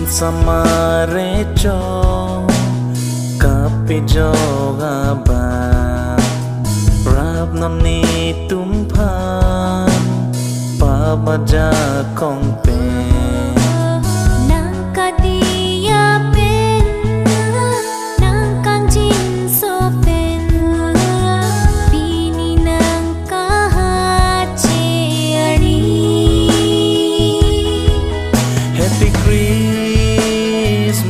Samarecho kapijo gaba rap nam ni tumpan pabaja kong pe nang kadia pen nang kanjin so pen pini nang kahacheri Happy Christmas,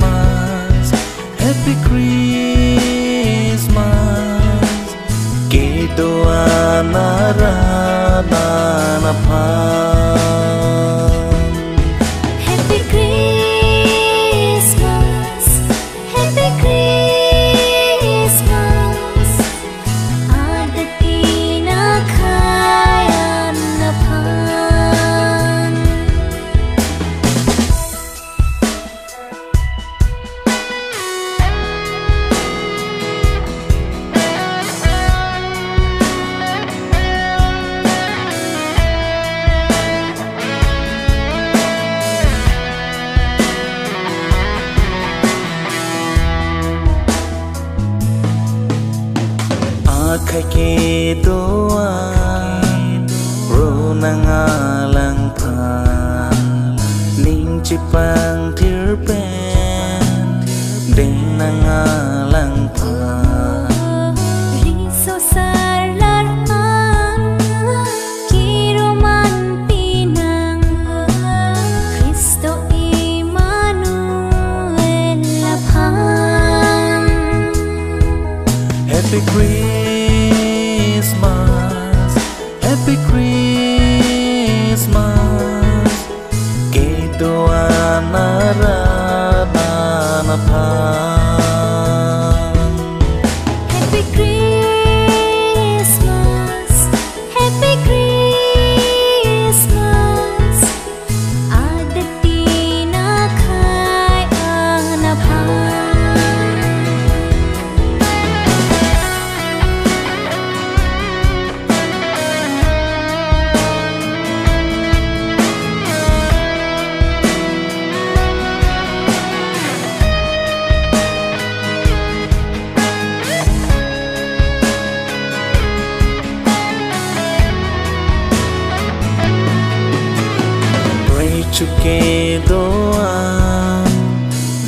Happy Christmas. Kedoa narana pan. Happy Christmas, Happy Christmas. Adati na khayan na pan. Kaki doa runangalang pan ning cipang tirpen ding nangalang pan Riso sarlaran kiruman pinang Cristo Emmanuel lapang Happy Christmas, Happy Christmas. Kedoa narana pan. Happy Christmas, Happy Christmas. Adati na khayan na pan. Chuke doan,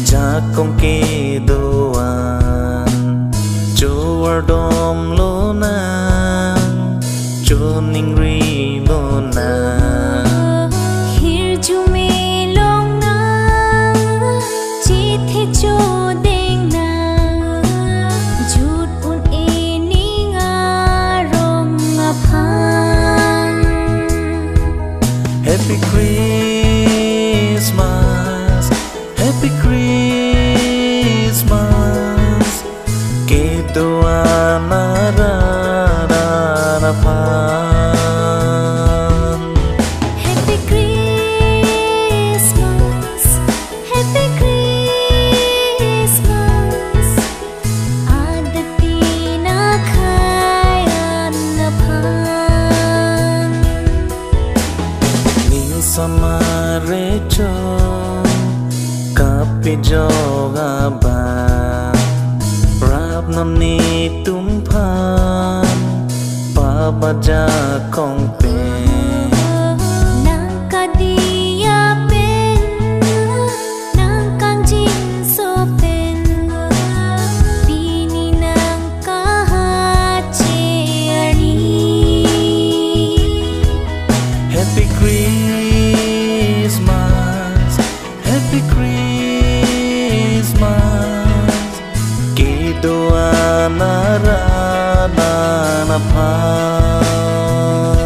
jakong ke doan, jowar dom lonan, joning ri lonan. Hir jume long na, chithe cho deng na, jut un eni ngarong apang. Happy Christmas, Happy Christmas. Kedoa narana pan. Happy Christmas, Happy Christmas. Adati na khayan na pan. Ning Samarecho kapijo gaba rap nam ni tumpan pabaja kong pe Nang kadia pen nang kanjin so pen pini nang kahacheri Happy Christmas, Happy Christmas. Kedoa narana pan.